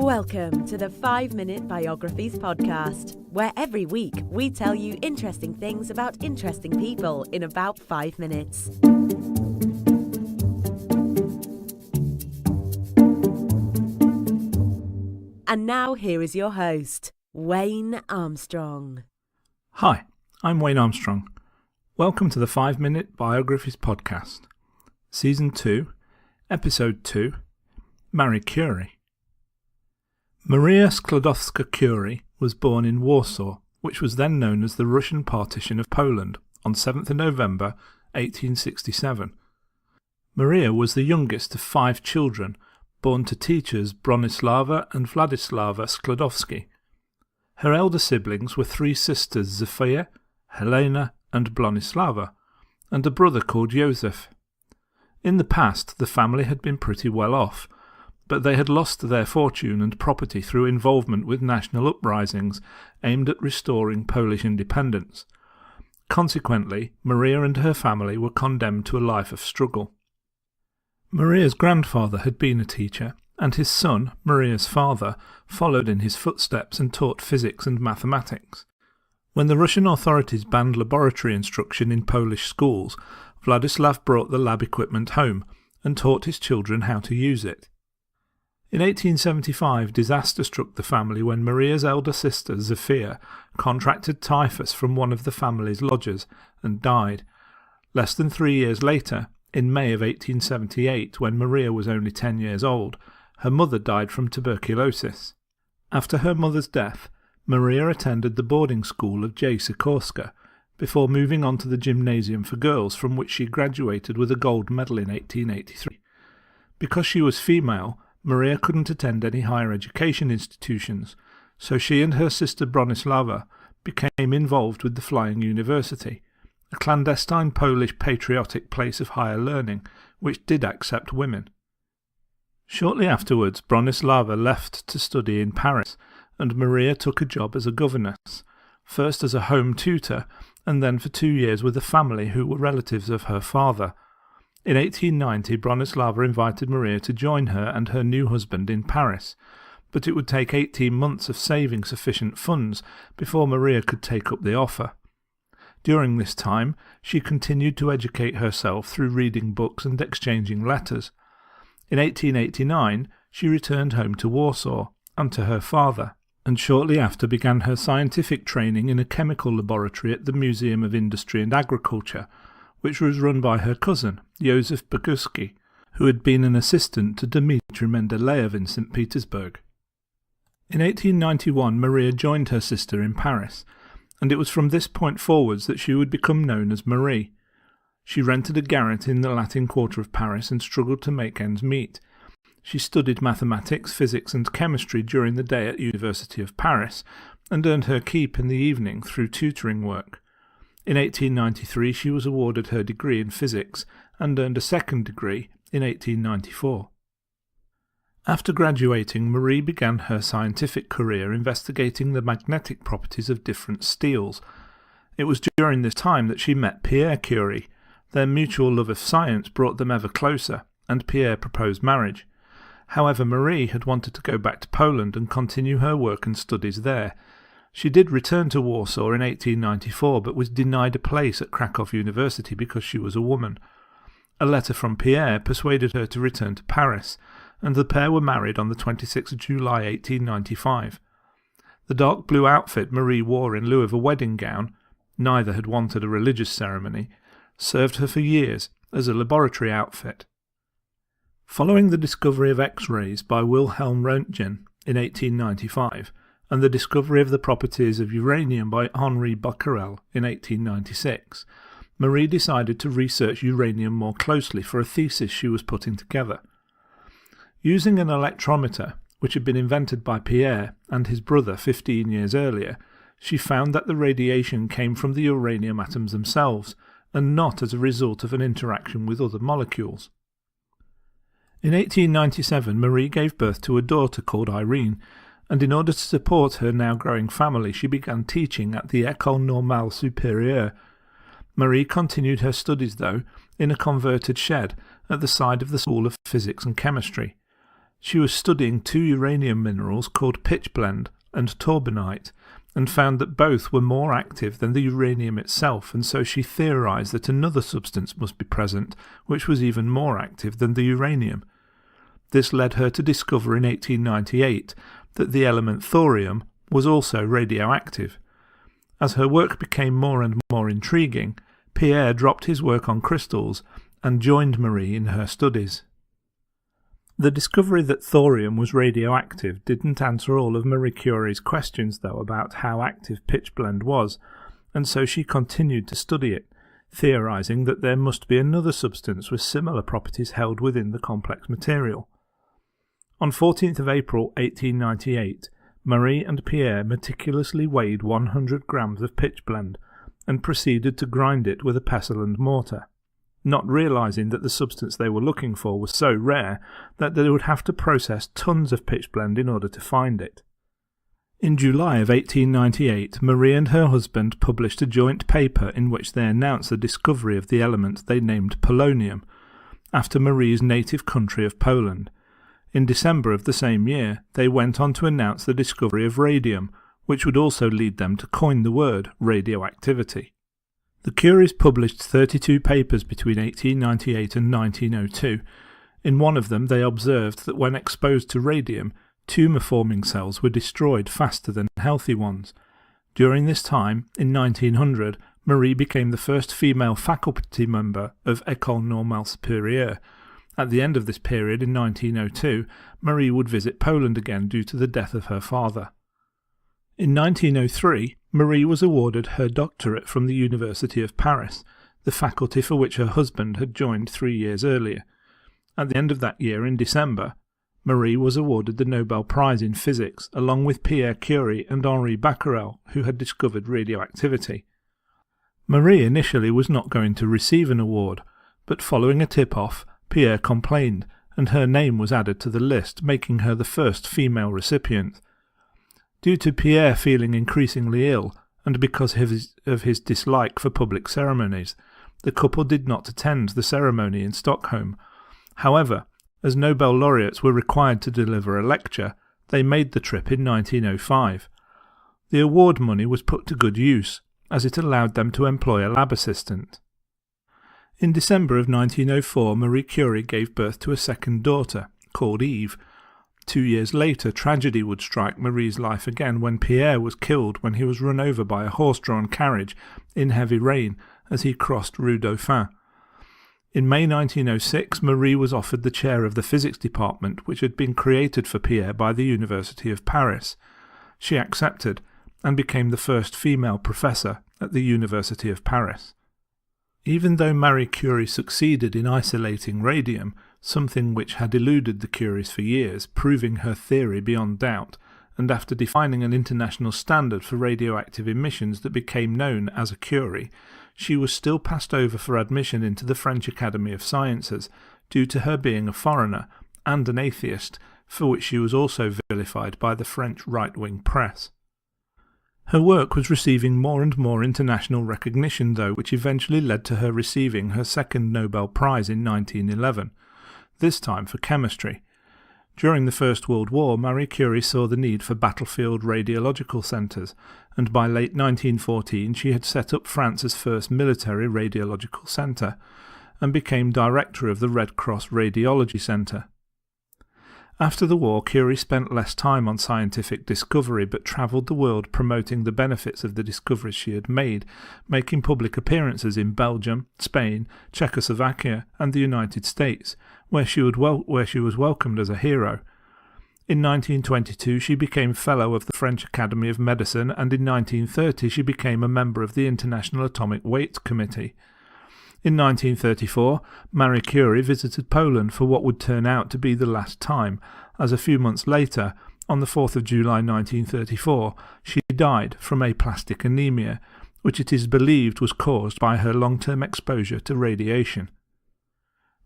Welcome to the 5-Minute Biographies podcast, where every week we tell you interesting things about interesting people in about 5 minutes. And now here is your host, Wayne Armstrong. Hi, I'm Wayne Armstrong. Welcome to the 5-Minute Biographies podcast, Season 2, Episode 2, Marie Curie. Maria Skłodowska-Curie was born in Warsaw, which was then known as the Russian partition of Poland, on 7th of November 1867. Maria was the youngest of 5 children, born to teachers Bronislava and Władysława Skłodowski. Her elder siblings were 3 sisters, Zofia, Helena and Bronislava, and a brother called Joseph. In the past, the family had been pretty well off, but they had lost their fortune and property through involvement with national uprisings aimed at restoring Polish independence. Consequently, Maria and her family were condemned to a life of struggle. Maria's grandfather had been a teacher, and his son, Maria's father, followed in his footsteps and taught physics and mathematics. When the Russian authorities banned laboratory instruction in Polish schools, Władysław brought the lab equipment home and taught his children how to use it. In 1875, disaster struck the family when Maria's elder sister, Zofia, contracted typhus from one of the family's lodgers and died. Less than 3 years later, in May of 1878, when Maria was only 10 years old, her mother died from tuberculosis. After her mother's death, Maria attended the boarding school of J. Sikorska, before moving on to the gymnasium for girls, from which she graduated with a gold medal in 1883. Because she was female, Maria couldn't attend any higher education institutions, so she and her sister Bronislava became involved with the Flying University, a clandestine Polish patriotic place of higher learning which did accept women. Shortly afterwards, Bronislava left to study in Paris, and Maria took a job as a governess, first as a home tutor and then for 2 years with a family who were relatives of her father. In 1890, Bronislava invited Maria to join her and her new husband in Paris, but it would take 18 months of saving sufficient funds before Maria could take up the offer. During this time, she continued to educate herself through reading books and exchanging letters. In 1889, she returned home to Warsaw and to her father, and shortly after began her scientific training in a chemical laboratory at the Museum of Industry and Agriculture, which was run by her cousin, Józef Boguski, who had been an assistant to Dmitry Mendeleev in St. Petersburg. In 1891, Maria joined her sister in Paris, and it was from this point forwards that she would become known as Marie. She rented a garret in the Latin Quarter of Paris and struggled to make ends meet. She studied mathematics, physics and chemistry during the day at University of Paris, and earned her keep in the evening through tutoring work. In 1893 she was awarded her degree in physics and earned a second degree in 1894. After graduating, Marie began her scientific career investigating the magnetic properties of different steels. It was during this time that she met Pierre Curie. Their mutual love of science brought them ever closer, and Pierre proposed marriage. However, Marie had wanted to go back to Poland and continue her work and studies there. She did return to Warsaw in 1894, but was denied a place at Krakow University because she was a woman. A letter from Pierre persuaded her to return to Paris, and the pair were married on the 26th of July 1895. The dark blue outfit Marie wore in lieu of a wedding gown — neither had wanted a religious ceremony — served her for years as a laboratory outfit. Following the discovery of X-rays by Wilhelm Röntgen in 1895, and the discovery of the properties of uranium by Henri Becquerel in 1896, Marie decided to research uranium more closely for a thesis she was putting together. Using an electrometer, which had been invented by Pierre and his brother 15 years earlier, she found that the radiation came from the uranium atoms themselves, and not as a result of an interaction with other molecules. In 1897, Marie gave birth to a daughter called Irene, and in order to support her now growing family, she began teaching at the École Normale Supérieure. Marie continued her studies, though, in a converted shed at the side of the School of Physics and Chemistry. She was studying two uranium minerals called pitchblende and torbanite, and found that both were more active than the uranium itself, and so she theorized that another substance must be present which was even more active than the uranium. This led her to discover in 1898 that the element thorium was also radioactive. As her work became more and more intriguing, Pierre dropped his work on crystals and joined Marie in her studies. The discovery that thorium was radioactive didn't answer all of Marie Curie's questions, though, about how active pitchblende was, and so she continued to study it, theorizing that there must be another substance with similar properties held within the complex material. On 14th of April 1898, Marie and Pierre meticulously weighed 100 grams of pitchblende and proceeded to grind it with a pestle and mortar, not realizing that the substance they were looking for was so rare that they would have to process tons of pitchblende in order to find it. In July of 1898, Marie and her husband published a joint paper in which they announced the discovery of the element they named polonium, after Marie's native country of Poland. In December of the same year, they went on to announce the discovery of radium, which would also lead them to coin the word radioactivity. The Curies published 32 papers between 1898 and 1902. In one of them they observed that when exposed to radium, tumour-forming cells were destroyed faster than healthy ones. During this time, in 1900, Marie became the first female faculty member of École Normale Supérieure. At the end of this period, in 1902, Marie would visit Poland again due to the death of her father. In 1903, Marie was awarded her doctorate from the University of Paris, the faculty for which her husband had joined 3 years earlier. At the end of that year, in December, Marie was awarded the Nobel Prize in Physics, along with Pierre Curie and Henri Becquerel, who had discovered radioactivity. Marie initially was not going to receive an award, but following a tip-off, Pierre complained, and her name was added to the list, making her the first female recipient. Due to Pierre feeling increasingly ill, and because of his dislike for public ceremonies, the couple did not attend the ceremony in Stockholm. However, as Nobel laureates were required to deliver a lecture, they made the trip in 1905. The award money was put to good use, as it allowed them to employ a lab assistant. In December of 1904, Marie Curie gave birth to a second daughter, called Eve. 2 years later, tragedy would strike Marie's life again when Pierre was killed when he was run over by a horse-drawn carriage in heavy rain as he crossed Rue Dauphin. In May 1906, Marie was offered the chair of the physics department, which had been created for Pierre by the University of Paris. She accepted and became the first female professor at the University of Paris. Even though Marie Curie succeeded in isolating radium, something which had eluded the Curies for years, proving her theory beyond doubt, and after defining an international standard for radioactive emissions that became known as a Curie, she was still passed over for admission into the French Academy of Sciences due to her being a foreigner and an atheist, for which she was also vilified by the French right-wing press. Her work was receiving more and more international recognition, though, which eventually led to her receiving her second Nobel Prize in 1911, this time for chemistry. During the First World War, Marie Curie saw the need for battlefield radiological centres, and by late 1914 she had set up France's first military radiological centre, and became director of the Red Cross Radiology Centre. After the war, Curie spent less time on scientific discovery but travelled the world promoting the benefits of the discoveries she had made, making public appearances in Belgium, Spain, Czechoslovakia and the United States, where she was welcomed as a hero. In 1922 she became Fellow of the French Academy of Medicine, and in 1930 she became a member of the International Atomic Weight Committee. In 1934, Marie Curie visited Poland for what would turn out to be the last time, as a few months later, on the 4th of July 1934, she died from aplastic anemia, which it is believed was caused by her long-term exposure to radiation.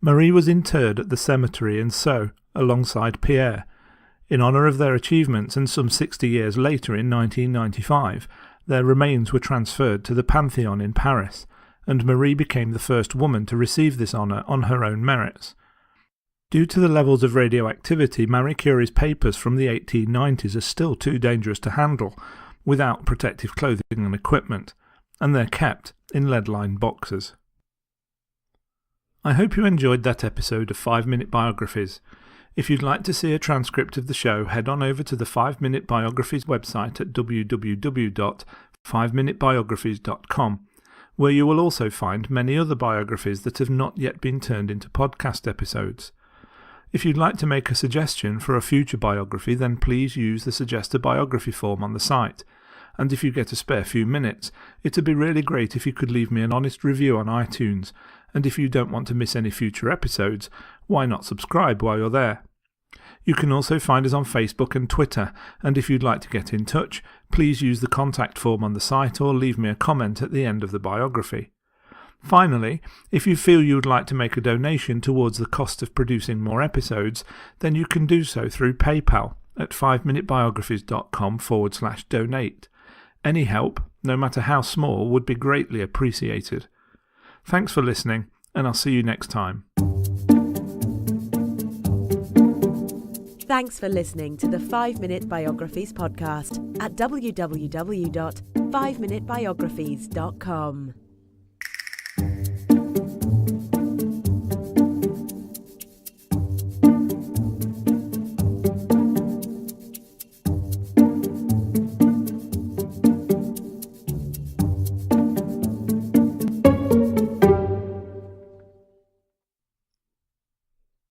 Marie was interred at the cemetery in Sceaux, alongside Pierre. In honour of their achievements, and some 60 years later in 1995, their remains were transferred to the Pantheon in Paris, and Marie became the first woman to receive this honour on her own merits. Due to the levels of radioactivity, Marie Curie's papers from the 1890s are still too dangerous to handle without protective clothing and equipment, and they're kept in lead-lined boxes. I hope you enjoyed that episode of 5-Minute Biographies. If you'd like to see a transcript of the show, head on over to the 5-Minute Biographies website at www.5minutebiographies.com, where you will also find many other biographies that have not yet been turned into podcast episodes. If you'd like to make a suggestion for a future biography, then please use the Suggest a Biography form on the site. And if you get a spare few minutes, it'd be really great if you could leave me an honest review on iTunes. And if you don't want to miss any future episodes, why not subscribe while you're there? You can also find us on Facebook and Twitter, and if you'd like to get in touch, please use the contact form on the site or leave me a comment at the end of the biography. Finally, if you feel you would like to make a donation towards the cost of producing more episodes, then you can do so through PayPal at 5minutebiographies.com/donate. Any help, no matter how small, would be greatly appreciated. Thanks for listening, and I'll see you next time. Thanks for listening to the 5-Minute Biographies podcast at www.5minutebiographies.com.